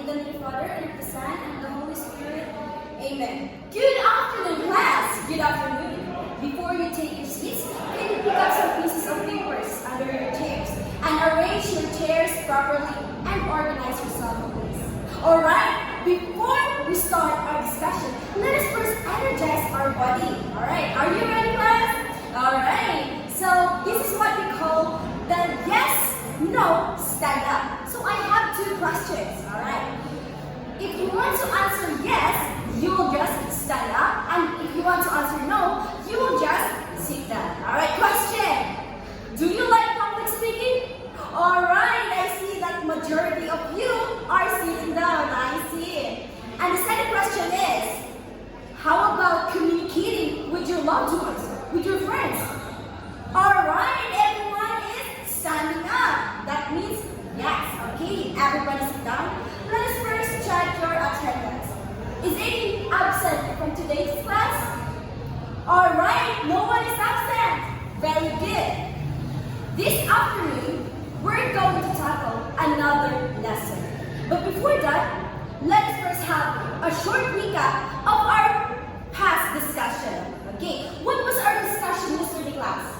In the name of the Father, and of the Son, and of the Holy Spirit. Amen. Good afternoon, class. Good afternoon. Before you take your seats, can you pick up some pieces of papers under your chairs and arrange your chairs properly and organize yourself, please. Alright, before we start our discussion, let us first energize our body. Alright, are you ready, class? Alright, so this is what we call the yes, no, stand up. So I have two questions, alright? If you want to answer yes, you will just stand up, and if you want to answer no, you will just sit down. Alright, question. Do you like public speaking? Alright, I see that majority of you are sitting down. I see it. And the second question is, how about communicating with your loved ones, with your friends? Alright, everyone is standing up. That means yes. Okay, everybody sit down. Let us first check your attendance. Is any absent from today's class? Alright, no one is absent. Very good. This afternoon, we're going to tackle another lesson. But before that, let us first have a short recap of our past discussion. Okay, what was our discussion yesterday, class?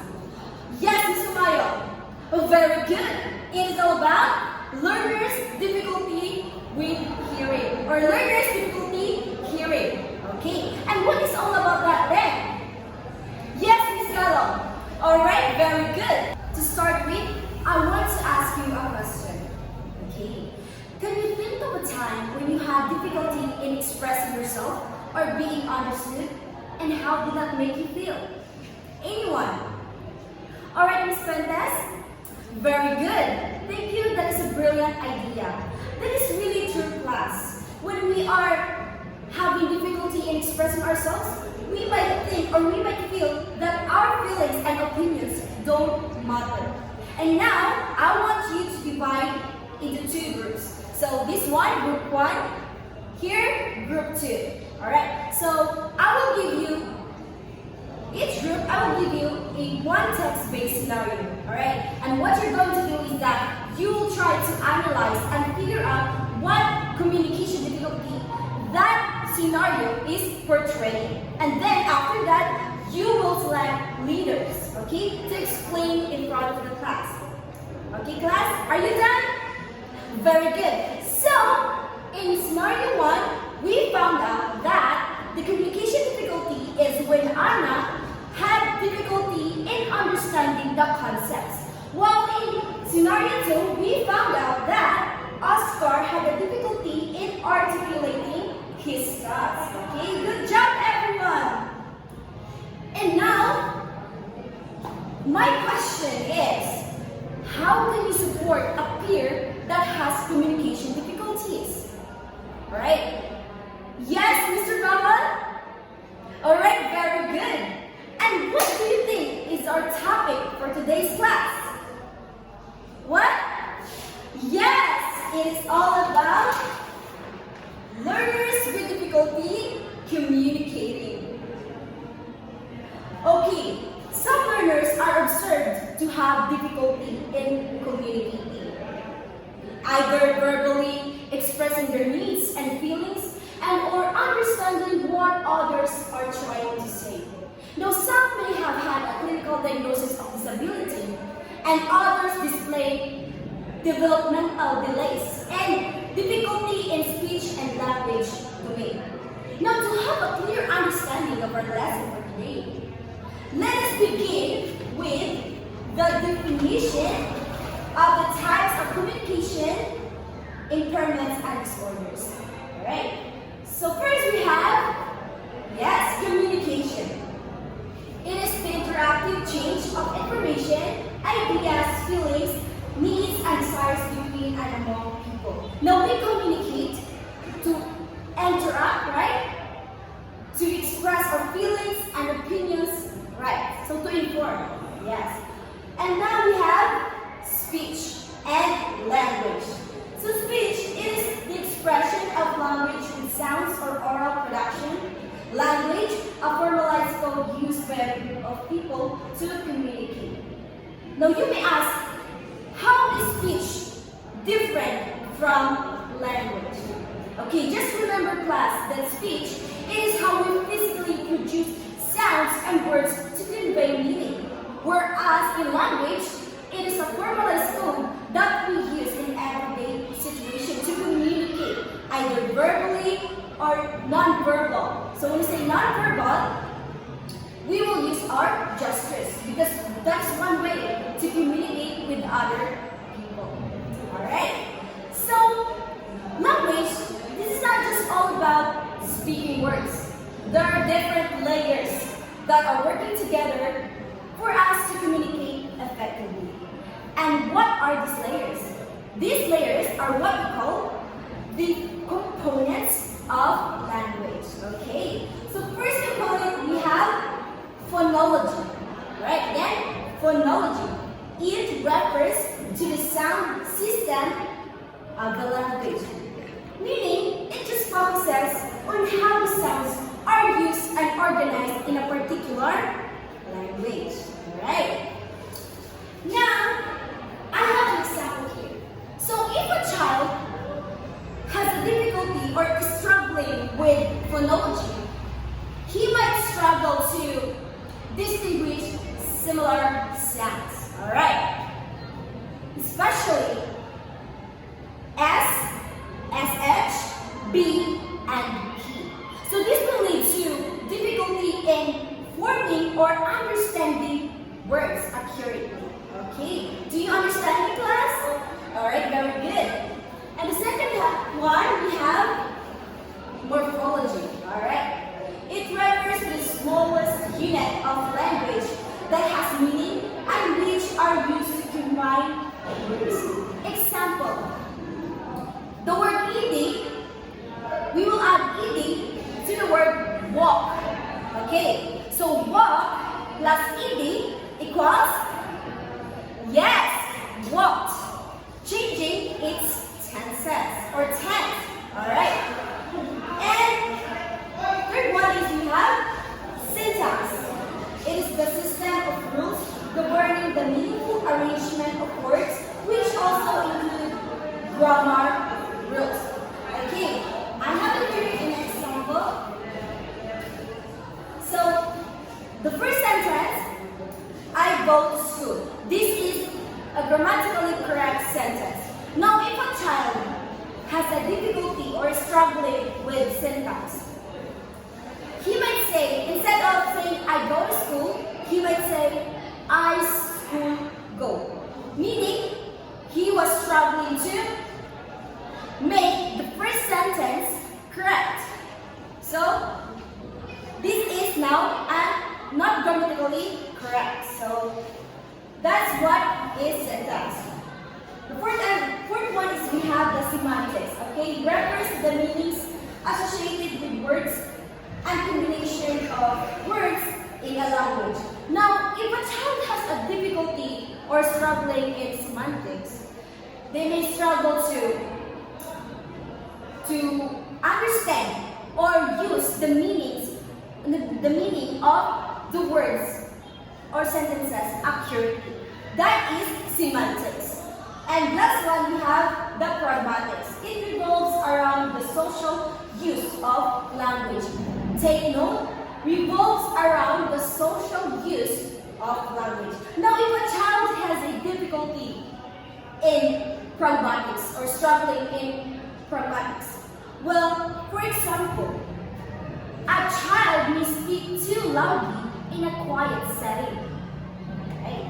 Yes, Mr. Mayo. Oh, very good. It is all about learners' difficulty with hearing, or learners' difficulty hearing. Okay, and what is all about that then? Yes, Miss Gallo. Alright, very good. To start with, I want to ask you a question. Okay, can you think of a time when you had difficulty in expressing yourself or being understood? And how did that make you feel? Anyone? Alright, Miss Fuentes. Very good. Thank you. That is a brilliant idea. That is really true, class. When we are having difficulty in expressing ourselves, we might think or we might feel that our feelings and opinions don't matter. And now, I want you to divide into two groups. So this one, group 1. Here, group 2. Alright, so I will give you, each group, I will give you a one text-based scenario. Alright, and what you're going to do is that you will try to analyze and figure out what communication difficulty that scenario is portraying. And then after that, you will select leaders, okay, to explain in front of the class. Okay, class, are you done? Very good. So, in scenario 1, we found out that the communication difficulty is when Anna had difficulty in understanding the concepts. While in scenario 2, we found out that Oscar had a difficulty in articulating his thoughts. Okay, good job, everyone. And now, my question is, how can you support a peer that has communication difficulties? Alright? Yes, Mr. Raman? Alright, very good. And what do you think is our topic for today's class? What? Yes, it is all about learners with difficulty communicating. Okay, some learners are observed to have difficulty in communicating, either verbally expressing their needs and feelings and or understanding what others are trying to say. Now, some may have had a clinical diagnosis of disability, and others display developmental delays and difficulty in speech and language domain. Now, to have a clear understanding of our lesson for today, let us begin with the definition of the types of communication impairments and disorders. Alright, so first we have, yes, communication. It is the interactive change of information, ideas, feelings, needs, and desires between and among people. Now we communicate to interact, right? To express our feelings and opinions, right? So to inform, yes. And now we have speech and language. So speech is the expression of language with sounds or oral production. Language, a formalized code used by a group of people to communicate. Now you may ask, how is speech different from language. Okay, just remember class that speech is how we physically produce sounds and words to convey meaning. Whereas in language, it is a formalized code that we use in everyday situation to communicate either verbally or non-verbal. So when we say non-verbal, we will use our gestures because that's one way to communicate with other people. Alright? So, language, this is not just all about speaking words. There are different layers that are working together for us to communicate effectively. And what are these layers? These layers are what we call the components of language. Okay? So first component we have phonology. Right? Again, phonology. It refers to the sound system of the language. Meaning, it just focuses on how the sounds are used and organized in a particular language. Alright? Now, I have an example here. So if a child has a difficulty or is struggling with phonology, he might struggle to distinguish similar sounds. Alright? Especially S, SH, B, and P. So this will lead to difficulty in forming or understanding words accurately. Okay, do you understand me, class? Alright, very good. And the second one, we have morphology. Alright, it refers to the smallest unit of language that has meaning and which are used to combine words. Example, the word ed, we will add ed to the word walk. Okay, so walk plus ed equals, yes, walked, changing its tenses or tense. Alright. And third one is we have syntax. It is the system of rules governing the meaningful arrangement of words, which also include grammar rules. Okay, I have here an example. So, the first sentence, I go to school. This is a grammatically correct sentence. Now, if a child has a difficulty or is struggling with syntax, he might say, instead of saying I go to school, he might say I school go. Meaning, he was struggling to make the first sentence correct. So, this is now not grammatically correct. So, that's what is syntax. The fourth one is we have the semantics. Okay, it refers to the meanings associated with words and combination of words in a language. Now, if a child has a difficulty or struggling in semantics, they may struggle to understand or use the meaning of the words or sentences accurately. That is semantics. And last one, we have the pragmatics. It revolves around the social use of language. Take note, revolves around the social use of language. Now, if a child has a difficulty in pragmatics or struggling in pragmatics, well, for example, a child may speak too loudly in a quiet setting. Right?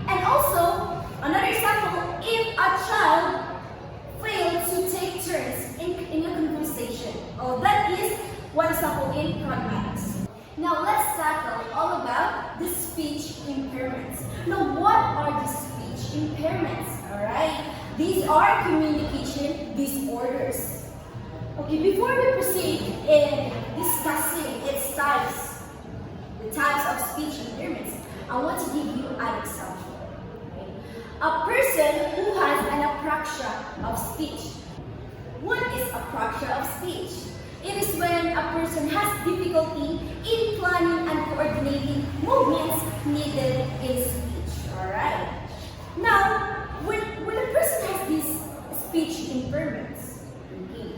And also, another example, if a child fails to take turns in a conversation, that is one example in pragmatics. Now let's tackle all about the speech impairments. Now what are the speech impairments? Alright? These are communication disorders. Okay, before we proceed in discussing its types, the types of speech impairments, I want to give you an example. Okay? A person who has an apraxia of speech. What is apraxia of speech? It is when a person has difficulty in planning and coordinating movements needed in speech. Alright? Now, when a person has these speech impairments, Okay.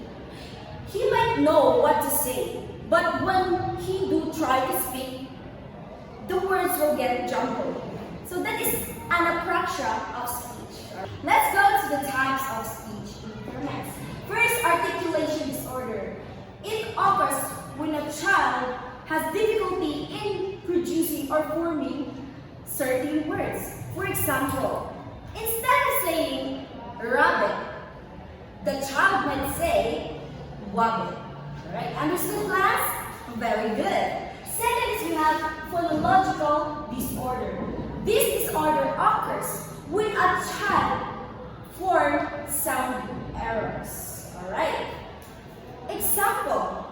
He might know what to say, but when he do try to speak, the words will get jumbled. So that is an apraxia of speech. Let's go to the types of speech impairments. First, articulation disorder. It occurs when a child has difficulty in producing or forming certain words. For example, instead of saying rabbit, the child might say wabbit. Alright, understood class? Very good. Second is we have phonological disorder. This disorder occurs when a child forms sound errors. Alright. Example,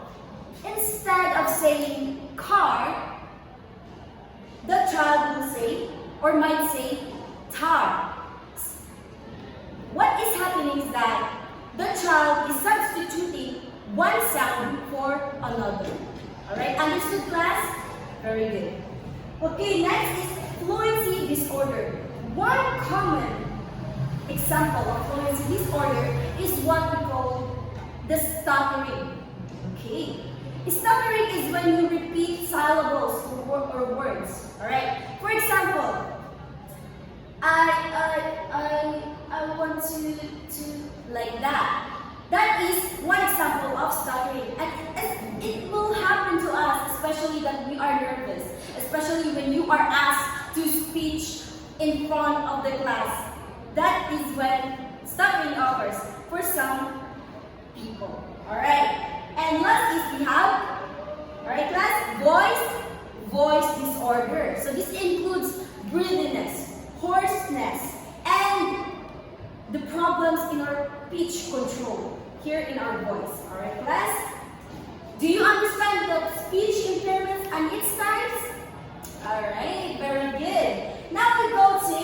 instead of saying car, the child will say or might say tar. What is happening is that the child is substituting one sound for another. Alright, understood class? Very good. Okay, next is fluency disorder. One common example of fluency disorder is what we call the stuttering. Okay, stuttering is when you repeat syllables or words. Alright, for example, I want to like that. That is one example of stuttering, and it will happen to us, especially that we are nervous, especially when you are asked to speak in front of the class. That is when stuttering occurs for some people. Alright, and last is we have, alright class, voice disorder. So this includes breathiness, hoarseness, and the problems in our pitch control here in our voice. Alright class? Do you understand the speech impairment and its types? Alright, very good. Now we go to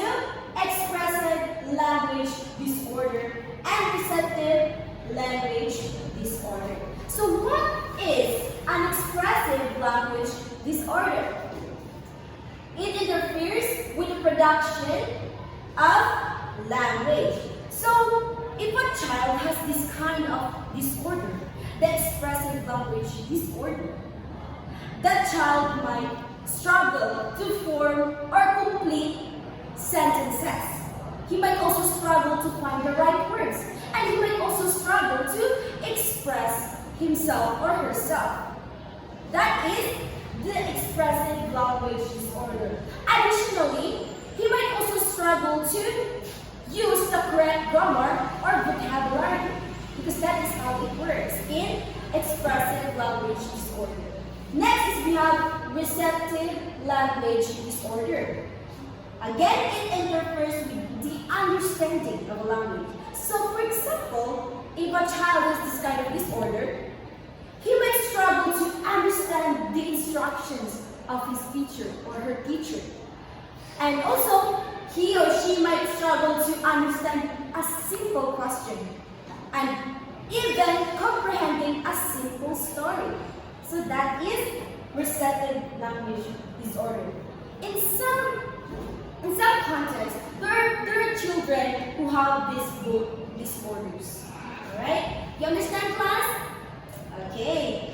expressive language disorder and receptive language disorder. So what is an expressive language disorder? It interferes with the production of language. So, if a child has this kind of disorder, the expressive language disorder, that child might struggle to form or complete sentences. He might also struggle to find the right words, and he might also struggle to express himself or herself. That is the expressive language disorder. Additionally, he might also struggle to use the correct grammar or vocabulary, because that is how it works in expressive language disorder. Next is we have receptive language disorder. Again, it interferes with the understanding of a language. So for example, if a child has this kind of disorder, he might struggle to understand the instructions of his teacher or her teacher. And also, he or she might struggle to understand a simple question and even comprehending a simple story. So that is receptive language disorder. In some contexts, there are children who have these both disorders. Alright? You understand, class? Okay.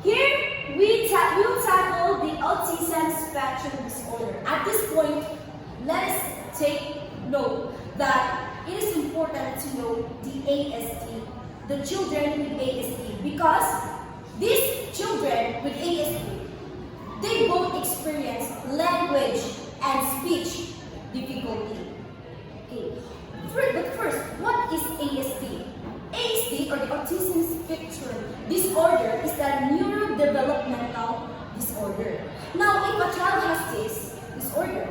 Here, we'll tackle the autism spectrum disorder. At this point, let us take note that it is important to know the ASD, the children with ASD, because these children with ASD, they both experience language and speech difficulty. Okay. But first, what is ASD? ASD, or the autism spectrum disorder, is a neurodevelopmental disorder. Now, if a child has this disorder,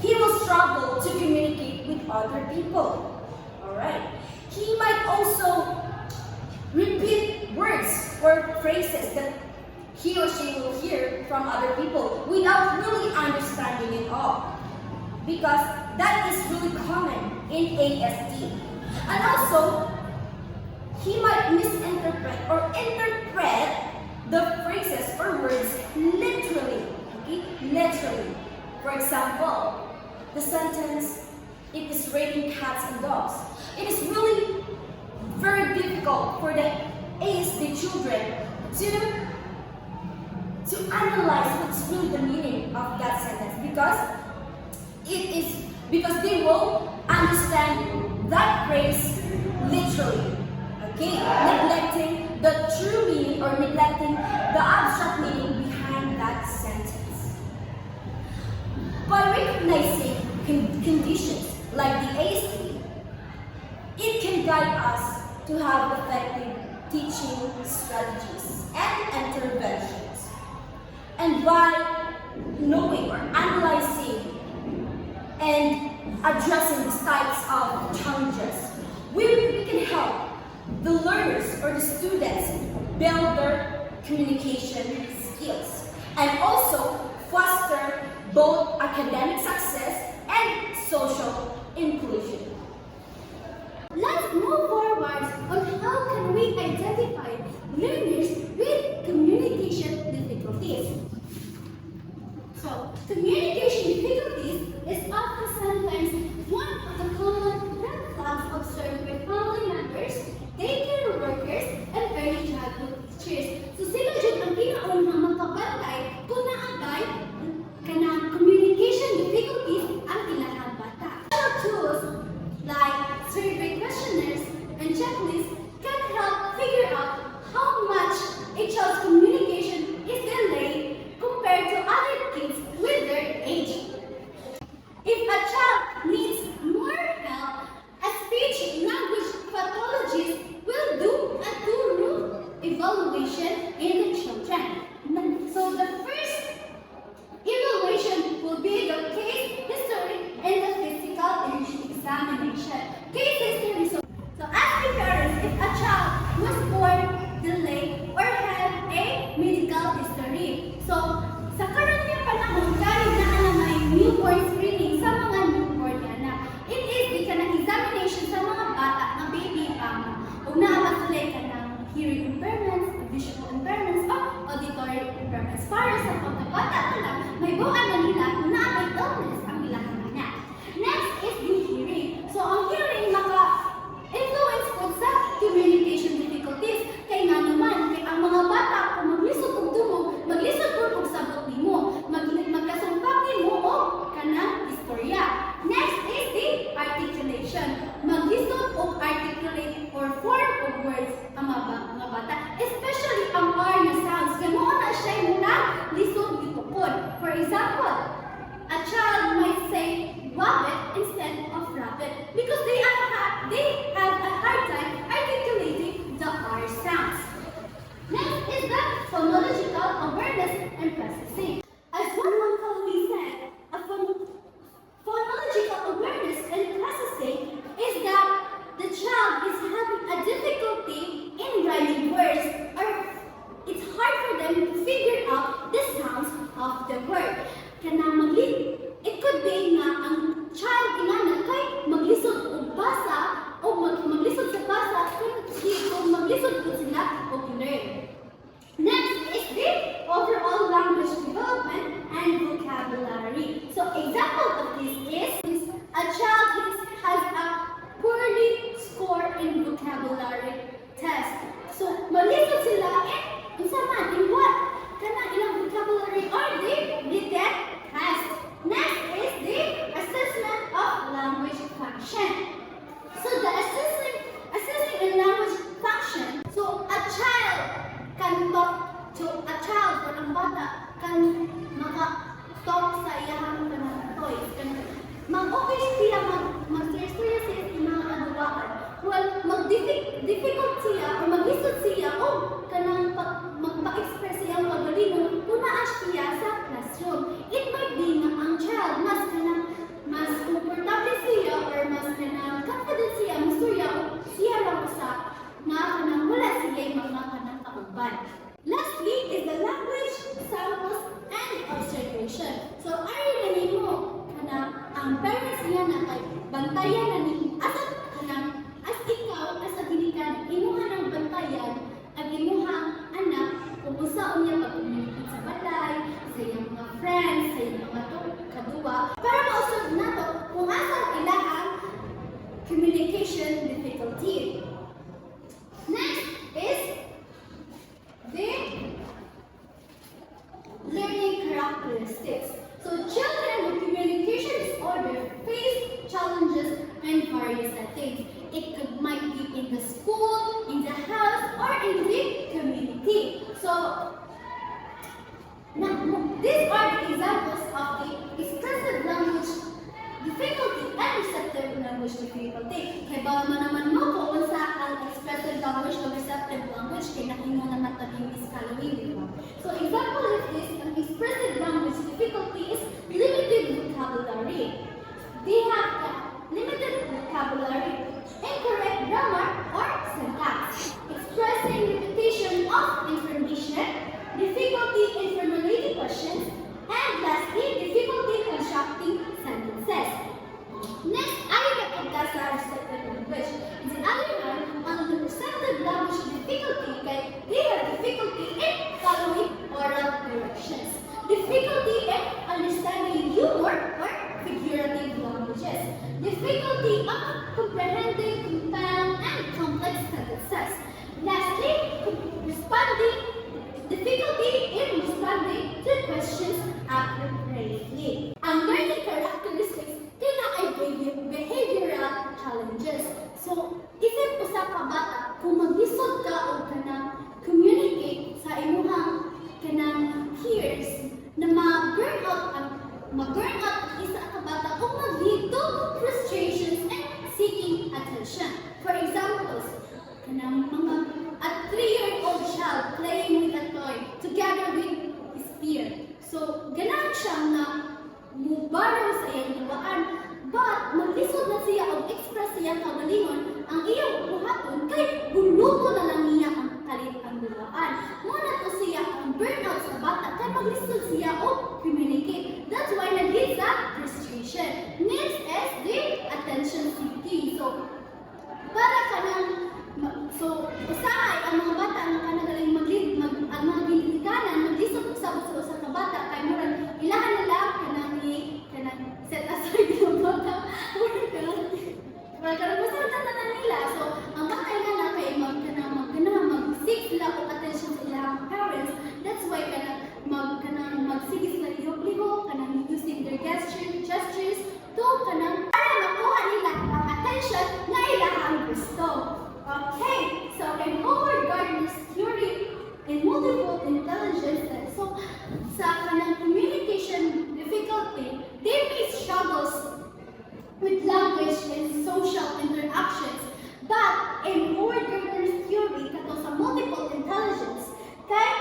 he will struggle to communicate with other people. Alright? He might also repeat words or phrases that he or she will hear from other people without really understanding it all. Because that is really common in ASD. And also, he might misinterpret or interpret the phrases or words literally. Okay? Literally. For example, the sentence, "It is raining cats and dogs." It is really very difficult for the ACE, the children, to analyze what's really the meaning of that sentence, because they will understand that phrase literally. Okay, neglecting the true meaning or neglecting the abstract meaning behind that sentence. By recognizing conditions like the AST, it can guide us to have effective teaching strategies and interventions. And by knowing or analyzing and addressing these types of challenges, we can help the learners or the students build their communication skills and also foster both academic success and social inclusion. Let's move forward on how can we identify learners with communication difficulties. So, communication difficulties is often sometimes one of the common red flags observed by family members, daycare workers, and early childhood teachers. So sila dyan ang kinaunang magkabantay kung naagay kanang communication difficulties ang ilang bata. Other tools like survey questionnaires and checklists can help figure out how much a child's communication is delayed compared to other kids with their age. examples of the expressive language difficulty and receptive language difficulty. Kaya ba naman mo kung sa ang expressive language o receptive language kaya nakino naman tabi yung Scalaway, di ba? So example of this, ang expressive language difficulty is limited vocabulary. They have limited vocabulary, incorrect grammar or syntax, expressing repetition of information, difficulty in formulating questions, and lastly, difficulty constructing sentences. Next ay napunta sa receptive language. In the other hand, ang receptive language difficulty kay they have difficulty in following oral directions, difficulty in understanding humor or figurative languages, difficulty of comprehending compound and complex sentences. Lastly, difficulty in responding to questions appropriately. Ang learning characteristics kina ay behavioral challenges. So, isip ko sa kabata, kung maglisod ka o kanang communicate sa imuhang kanang peers na ma-burn out isa ka bata o mag-lead to frustrations and seeking attention. For example, kanang mga a 3-year-old child playing with a toy together with his peer. So, ganahan siya na mubaraw sa iyang duwaan, but maglisod na siya o express siya kagalingon ang iyang buhaton kay buluto na lang niya ang kalit ang duwaan. Muna to siya ang burnout sa bata kay maglisod siya o communicate. That's why nag-lead sa frustration. Next is the attention seeking. Para ka ng usahay ang mga bata ang kanagaling mag-lead, ang mga ginikanan, maglisod sa usa ka bata kay murag ilahan nila kanang set aside yung bata. Para karapasaratan na nila. So, ang bata na kay mag-seek sila o attention sa ilang parents. That's why mag-sige sila liho-liho, using their gestures to para makuha nila ang attention na ilang gusto. Okay, so in Howard Gardner's theory in multiple intelligence, so sa kanang communication difficulty, they face struggles with language and social interactions. But in Howard Gardner's theory, kato sa multiple intelligence, kay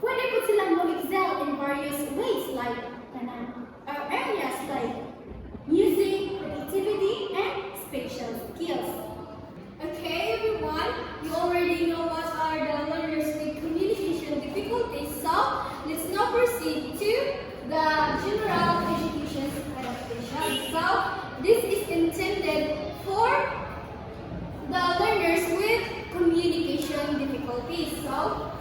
pwede po silang mo-excel in various ways like areas like music, creativity, and spatial skills. Okay, everyone, you already know what are the learners with communication difficulties. So, let's now proceed to the general education adaptation. So, this is intended for the learners with communication difficulties. So,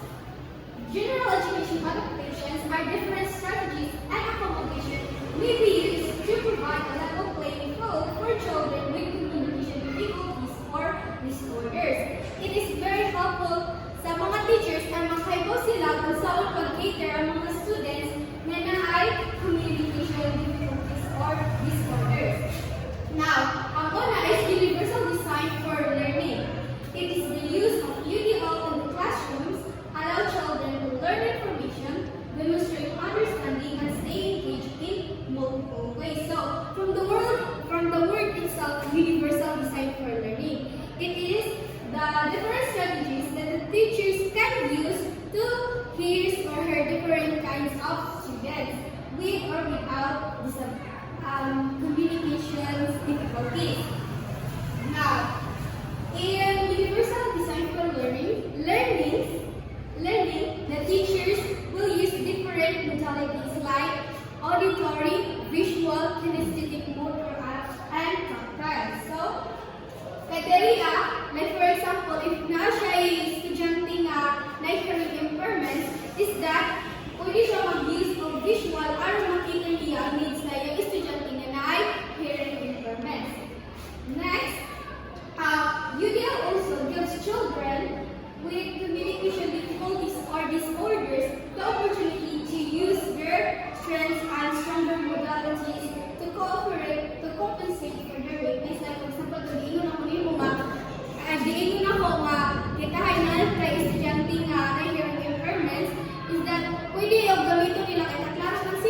general education adaptations are different strategies and accommodations may be used to provide a level playing field for children with communication difficulties or disorders. It is very helpful sa mga teachers na makaibaw sila kung saan pag-cater ang mga students na naay communication difficulties or disorders. Now, ang una is universal design for learning. It is the use of UDL in the classrooms, allow children to learn information, demonstrate understanding, and stay engaged in multiple ways. So, from the word itself, universal design for learning. It is the different strategies that the teachers can use to his or her different kinds of students with or without communication difficulties. Now, in universal design for learning, the teachers will use different modalities like auditory, visual, kinesthetic, motor, and tactile. So, like for example, if na siya ay estudyante nga na hearing impairments, is that pwede siya mag-use of visual para makita niya ang needs na yung estudyante nga na ay hearing impairments. Next, UDL also gives children with communication difficulties or disorders the opportunity to use their strengths and stronger modalities to cooperate, to compensate for their weakness. Like for example, diingon ako nimo nga, diingon ako nga, kitahay na kay estudyante nga na hearing impairments, is that pwede yung gamito nila kay taklaran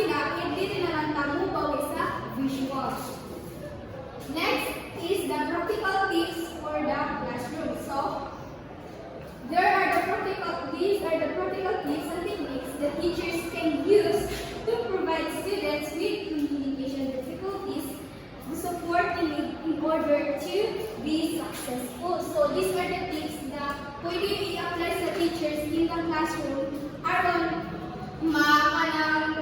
school. So these are the tips na pwede i-apply sa teachers in the classroom aron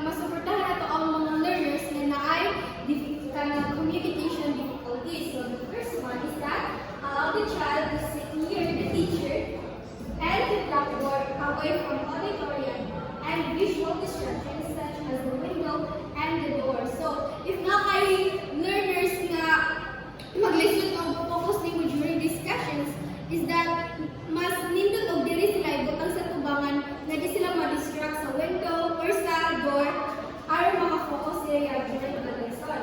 masuportahan nato ang mga learners na naay kanang communication difficulties. So the first one is that allow the child to sit near the teacher and the blackboard away from auditorium and visual distractions such as the window and the door. So if na kay learners nga mag-listen o focus nimo during discussions is that mas nindot og diri sila ibutang sa tubangan na di sila ma-distract sa window or sa door aron maka-focus sila during the lesson.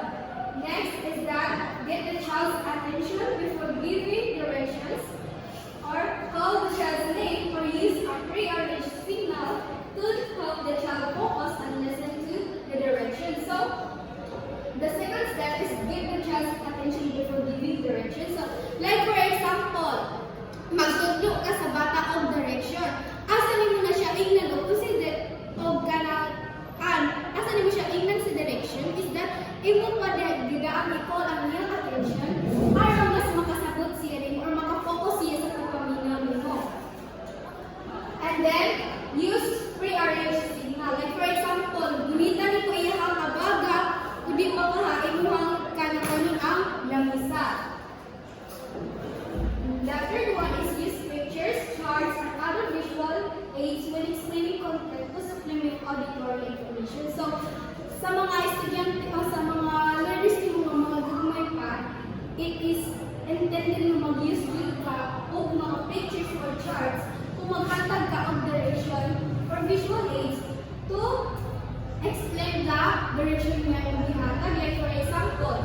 Next is that get the child's attention before giving directions or call the child's name or use a pre-arranged signal to help the child focus and listen to the directions. So the second step is give the child's attention before giving directions. So like for example, magtudlo ka sa bata og direction. Asa nimo na siya ingnan og consider og kanaan. Asa nimo siya ingnan sa direction is that imo pa gidaang i-call ang iyang attention para mas makasabot siya rin or makafocus siya sa pagpaminaw nimo. And then use pre-arranged signal. Like for example, gunitan ni ko iyang kabaga kundi makahain mo ang kanang ang lamisa. The third one is use pictures, charts, and other visual aids when explaining content to supplement auditory information. So, sa mga estudyante o sa mga learners ng mga gagmay pa, it is intended na mag-use ka o mga pictures or charts kung maghatag ka of direction or visual aids to explain the direction na yung gihatag. Like for example,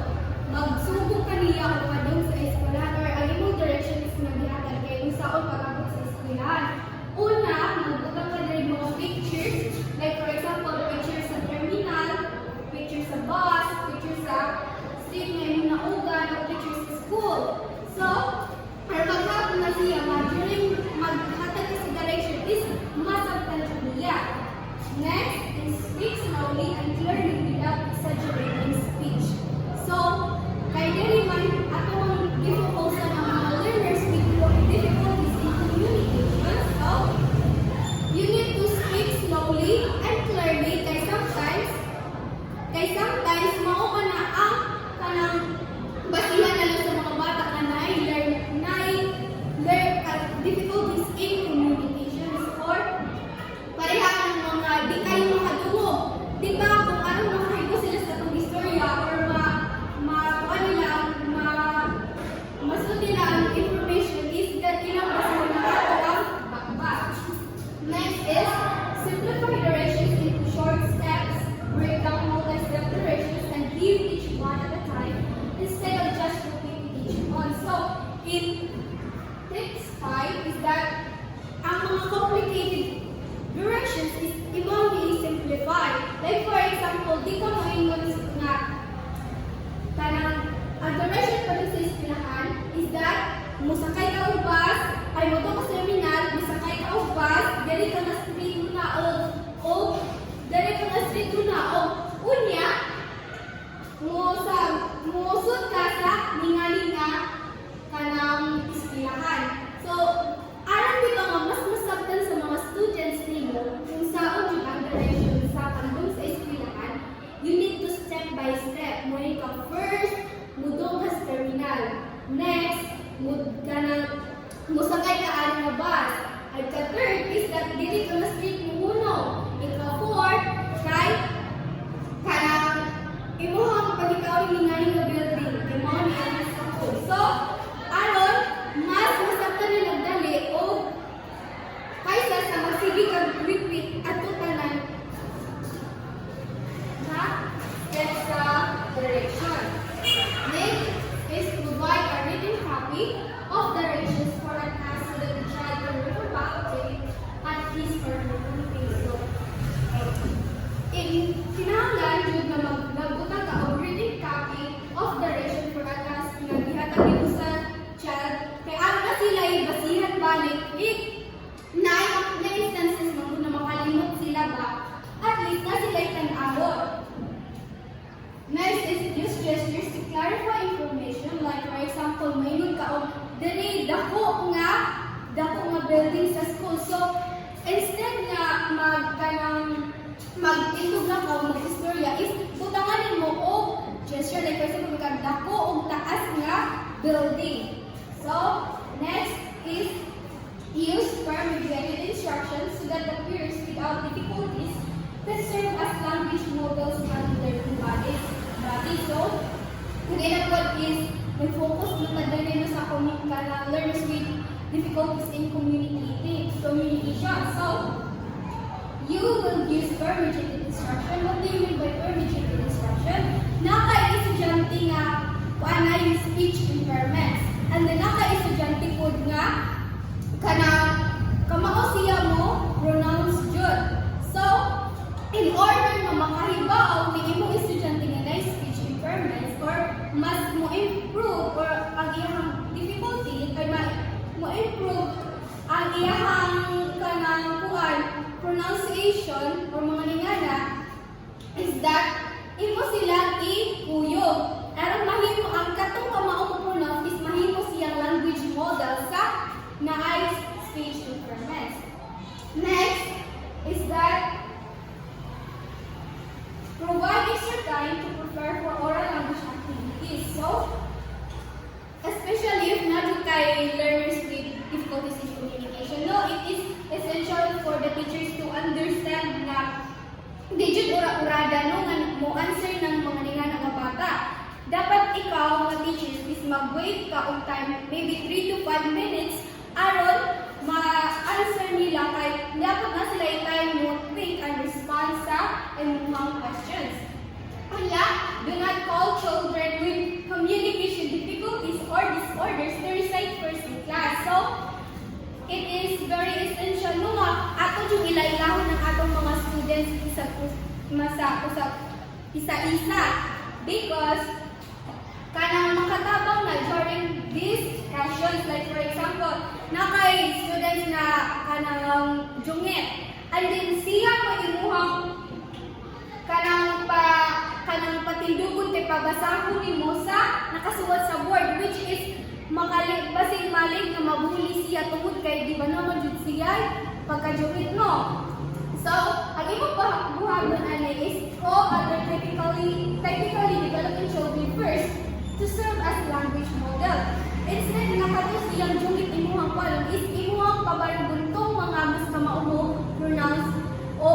magsugod ka niya o padung sa eskwelahan or ang imong direction is naghihatag kaya yung saon pag-abot sa eskwelahan. Una, magbutang ka na yung mga pictures. Like for example, pictures sa terminal, pictures sa bus, pictures sa street na yung naugan, o pictures sa school. So, para maghapon na siya, during maghatag ka sa direction is masabtan niya. Next is speak slowly and clearly without exaggerating speech. So, kay diri man ato ang i-focus sa mga learners with difficulties in communication. So, you need to speak slowly and clearly kay sometimes mao ka na ang kanang basihan na lang sa mga bata ka na learn difficulties in communications or pareha ng mga di kayo makadungog. Di ba kung ano makahigo sila sa itong istorya or masunod nila ang information is that ilang basihan na ato ang bakbak. Next is simplify directions into short steps, break down multi-step directions, and give each one at a time instead of just repeating each one. So, in tips 5 is that ang mga complicated directions is evolving simplified. Like for example, di ka moingon nga kanang ang direction pa sa eskwelahan is that musakay ka og bus, ay mo ka sa terminal, musakay ka og bus, dili ka na street na o dili ka na street na o unya musud ka sa ningali nga kanang eskwelahan. So, alam dito nga mas masabtan sa mga students nimo kung saan yung ang direction sa pandong sa eskwelahan, you need to step by step. Muna ka first, mudong ka sa terminal. Next, musakay ka aling na bus. At ka-third is that dili ka na street mo uno. Ika-fourth, kay kanang imuhang pag-ikaw yung nga building. Imuhang yung sa school. So, aron, mas masabtan nila dali o kaysa sa magsige kang repeat at tutanan na step sa direction. Next is provide a written copy of directions for an task so that the child can refer back to it at his or her own pace. So, kinahanglan yun na magbutang ka o written copy of direction for a task na gihatagin mo sa child kaya ano na sila yung basihan balik na instances na makalimot sila ba at least na sila yung tanawon. Next is use gestures to clarify information like for example, mayroon ka o diri dako nga building sa school. So instead nga mag-indog na ko mag-istorya is butangan mo og gesture like for example dako og taas nga building. So next is use firm-mediated instructions so that the peers without difficulties can serve as language models and learning bodies. So again, what is may focus na tadalin sa learners with difficulties in communication. So you will use firm-mediated instruction. What do you mean by firm-mediated instruction? Naka-estudyante nga na yung speech impairments. And then naka-estudyante po nga kamao siya mo pronounce jud. So, in order na makahibaw ni imong estudyante nga na speech impairments or mas mo improve or ang iyang difficulty ay mo improve ang iyang pronunciation or mga ningana is that imo sila ikuyog. Aron mahimo ang katong kamao mo pronounce is mahimo siyang language model sa naay speech impairments. Next is that provide extra time to prepare for oral language activities. So, especially if not kay learners with difficulties in communication, no, it is essential for the teachers to understand na di jud ura-urada no nga mo answer ng mga ningana nga bata. Dapat ikaw mga teachers is mag-wait ka og time, maybe 3 to 5 minutes aron ma-answer nila kay dapat na sila time mo think and respond sa inyong questions. Kaya, do not call children with communication difficulties or disorders to recite first in class. So, it is very essential no nga ato yung ilailahon ng atong mga students isa-isa because kanang makatabang na during these sessions, like for example, nakay students na kanang jungit and then siya mo imuhang kanang patindugon kay pabasahon nimo sa nakasuwat sa board which is basig malig na mabuli siya tungod kay di ba naman jud siya pagka-jungit no. So, ang imong buhagon ani is other technically developing children first to serve as language model. Instead nakato siyang jungit imuhang kwalong is imuhang pabaluguntong mga mas kamao pronounce o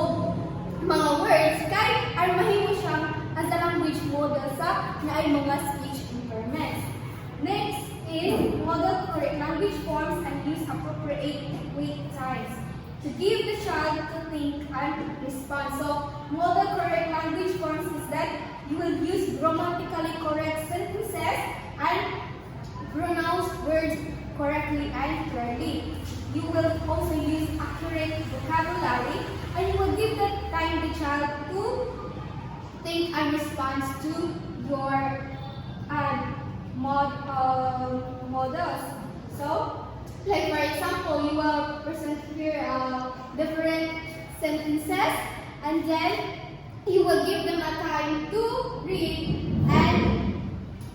mga words kay ay mahimo siyang as a language model sa naay mga speech impairments. Next is model correct language forms and use appropriate wait times to give the child to think and respond. So, model correct language forms is that you will use grammatically correct sentences and pronounce words correctly and clearly. You will also use accurate vocabulary and you will give the time the child to think and respond to your models. So, like for example, you will present here different sentences and then you will give them a time to read and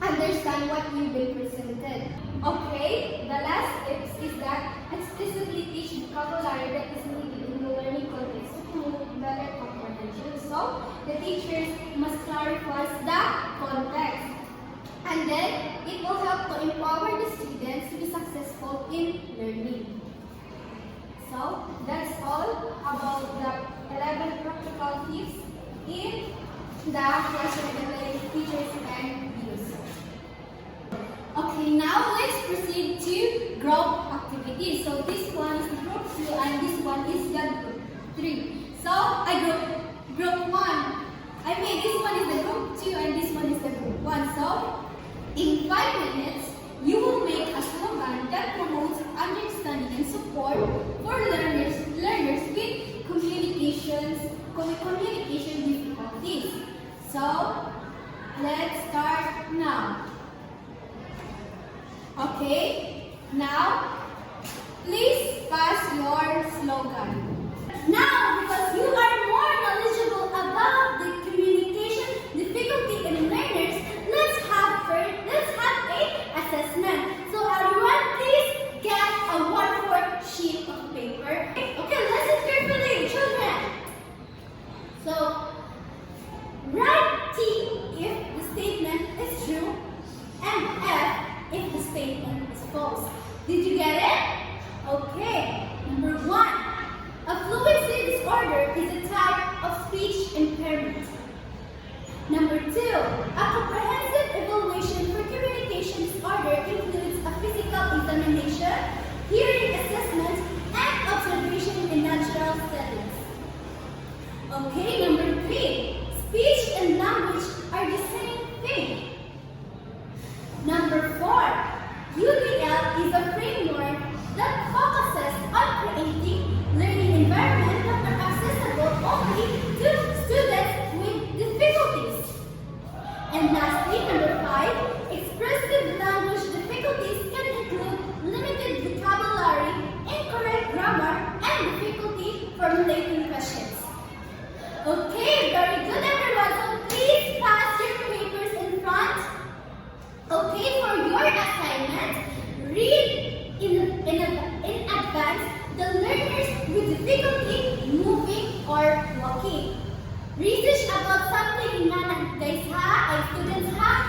understand what you've been presented. Okay, the last tips is that explicitly teach vocabulary that is needed in the learning context to promote better comprehension. So, the teachers must clarify the context. And then, it will help to empower the students to be successful in learning. So, that's all about the 11 practical tips in the classroom and teachers can use. Okay, now let's proceed to group activities. So, this one is group 2 and this one is the group 3. So, group 1. This one is the group 2 and this one is the group 1. So, in 5 minutes, you will make a slogan that promotes understanding and support for learners with communication difficulties. So, let's start now. Okay, now, please pass your slogan. Now, because you are more knowledgeable about the communication difficulty in learners, let's have a assessment. So everyone, please difficulty moving or walking. Research about something nga guys ha, ay students ha,